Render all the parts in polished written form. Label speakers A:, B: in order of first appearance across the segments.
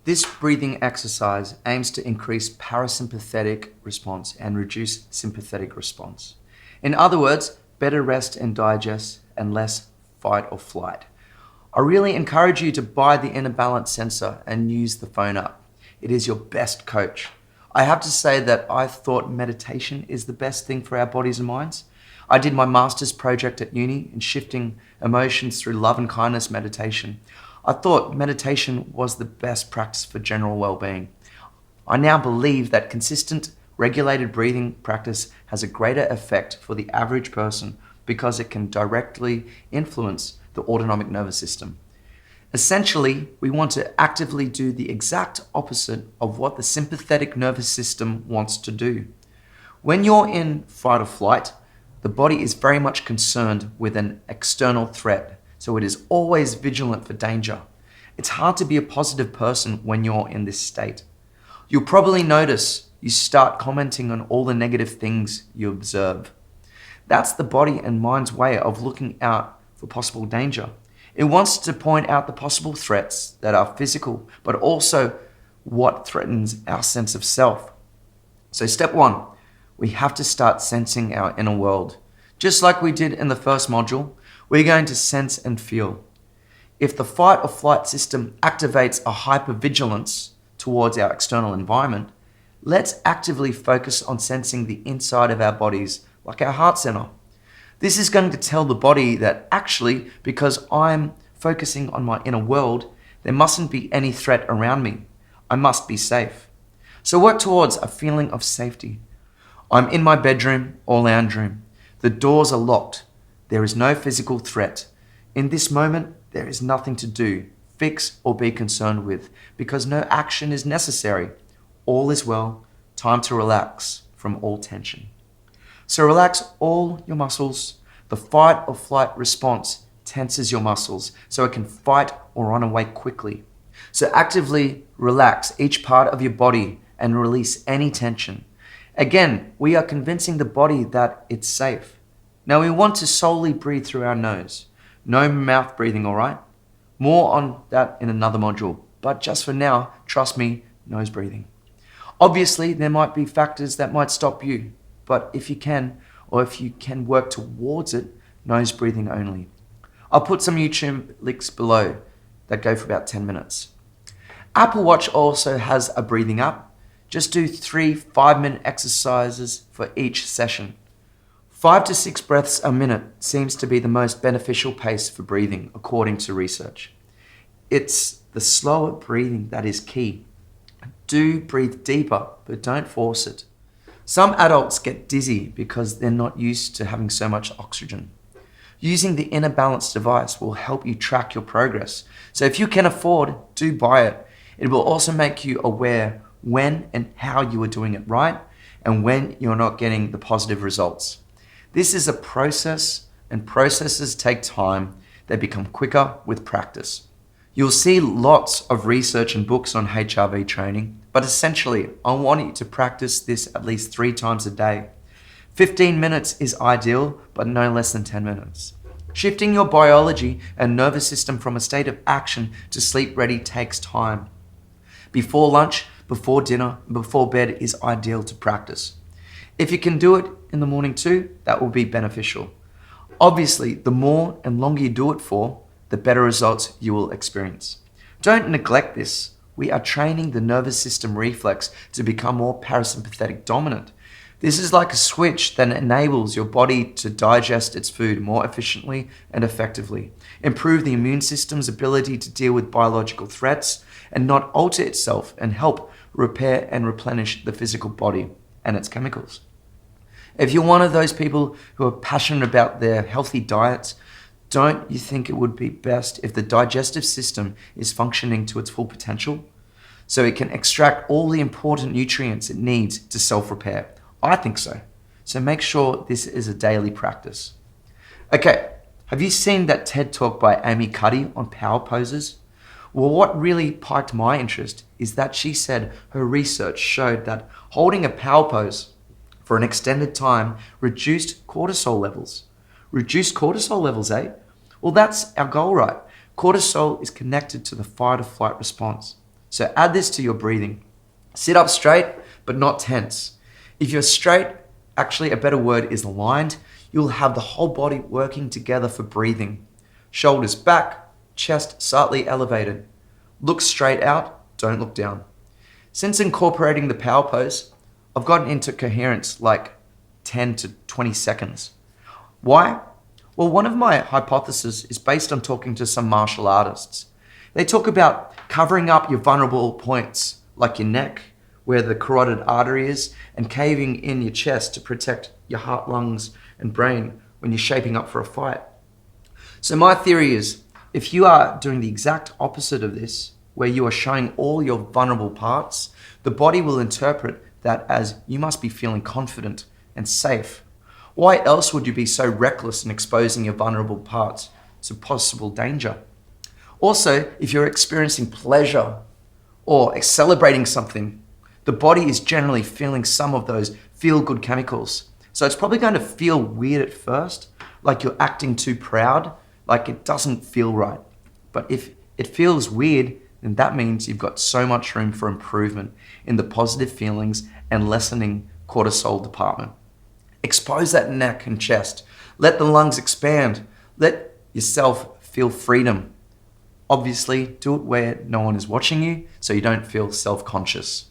A: This breathing exercise aims to increase parasympathetic response and reduce sympathetic response. In other words, better rest and digest and less fight or flight. I really encourage you to buy the inner balance sensor and use the phone app. It is your best coach. I have to say that I thought meditation is the best thing for our bodies and minds. I did my master's project at uni in shifting emotions through love and kindness meditation. I thought meditation was the best practice for general well-being. I now believe that consistent, regulated breathing practice has a greater effect for the average person because it can directly influence the autonomic nervous system. Essentially, we want to actively do the exact opposite of what the sympathetic nervous system wants to do. When you're in fight or flight, the body is very much concerned with an external threat, so it is always vigilant for danger. It's hard to be a positive person when you're in this state. You'll probably notice you start commenting on all the negative things you observe. That's the body and mind's way of looking out for possible danger. It wants to point out the possible threats that are physical, but also what threatens our sense of self. So step one, we have to start sensing our inner world. Just like we did in the first module, we're going to sense and feel. If the fight or flight system activates a hypervigilance towards our external environment, let's actively focus on sensing the inside of our bodies, like our heart center. This is going to tell the body that actually, because I'm focusing on my inner world, there mustn't be any threat around me. I must be safe. So work towards a feeling of safety. I'm in my bedroom or lounge room. The doors are locked. There is no physical threat. In this moment, there is nothing to do, fix, or be concerned with because no action is necessary. All is well. Time to relax from all tension. So relax all your muscles. The fight or flight response tenses your muscles so it can fight or run away quickly. So actively relax each part of your body and release any tension. Again, we are convincing the body that it's safe. Now we want to solely breathe through our nose. No mouth breathing, all right? More on that in another module. But just for now, trust me, nose breathing. Obviously, there might be factors that might stop you. But if you can work towards it, nose breathing only. I'll put some YouTube links below that go for about 10 minutes. Apple Watch also has a breathing app. Just do 3 5-minute exercises for each session. 5 to 6 breaths a minute seems to be the most beneficial pace for breathing, according to research. It's the slower breathing that is key. Do breathe deeper, but don't force it. Some adults get dizzy because they're not used to having so much oxygen. Using the inner balance device will help you track your progress. So if you can afford, do buy it. It will also make you aware when and how you are doing it right and when you're not getting the positive results. This is a process, and processes take time. They become quicker with practice. You'll see lots of research and books on HRV training, but essentially, I want you to practice this at least 3 times a day. 15 minutes is ideal, but no less than 10 minutes. Shifting your biology and nervous system from a state of action to sleep ready takes time. Before lunch, before dinner, before bed is ideal to practice. If you can do it in the morning too, that will be beneficial. Obviously, the more and longer you do it for, the better results you will experience. Don't neglect this. We are training the nervous system reflex to become more parasympathetic dominant. This is like a switch that enables your body to digest its food more efficiently and effectively, improve the immune system's ability to deal with biological threats, and not alter itself and help repair and replenish the physical body and its chemicals. If you're one of those people who are passionate about their healthy diets, don't you think it would be best if the digestive system is functioning to its full potential so it can extract all the important nutrients it needs to self-repair? I think so. So make sure this is a daily practice. Okay, have you seen that TED Talk by Amy Cuddy on power poses? Well, what really piqued my interest is that she said her research showed that holding a power pose for an extended time reduced cortisol levels. Reduced cortisol levels, eh? Well, that's our goal, right? Cortisol is connected to the fight or flight response. So add this to your breathing. Sit up straight, but not tense. If you're straight, actually a better word is aligned, you'll have the whole body working together for breathing. Shoulders back, chest slightly elevated. Look straight out, don't look down. Since incorporating the power pose, I've gotten into coherence like 10 to 20 seconds. Why? Well, one of my hypotheses is based on talking to some martial artists. They talk about covering up your vulnerable points, like your neck, where the carotid artery is, and caving in your chest to protect your heart, lungs, and brain when you're shaping up for a fight. So my theory is, if you are doing the exact opposite of this, where you are showing all your vulnerable parts, the body will interpret that as you must be feeling confident and safe. Why else would you be so reckless in exposing your vulnerable parts to possible danger? Also, if you're experiencing pleasure or celebrating something, the body is generally feeling some of those feel-good chemicals. So it's probably going to feel weird at first, like you're acting too proud, like it doesn't feel right. But if it feels weird, then that means you've got so much room for improvement in the positive feelings and lessening cortisol department. Expose that neck and chest. Let the lungs expand. Let yourself feel freedom. Obviously, do it where no one is watching you so you don't feel self-conscious.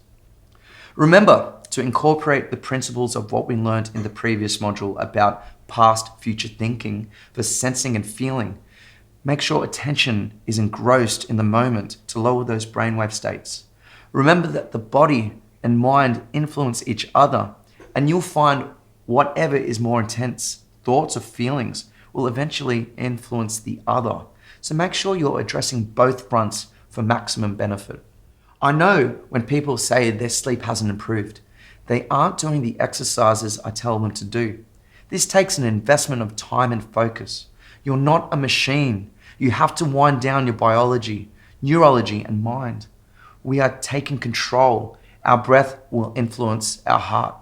A: Remember to incorporate the principles of what we learned in the previous module about past future thinking for sensing and feeling. Make sure attention is engrossed in the moment to lower those brainwave states. Remember that the body and mind influence each other, and you'll find whatever is more intense, thoughts or feelings, will eventually influence the other. So make sure you're addressing both fronts for maximum benefit. I know when people say their sleep hasn't improved, they aren't doing the exercises I tell them to do. This takes an investment of time and focus. You're not a machine. You have to wind down your biology, neurology, and mind. We are taking control. Our breath will influence our heart.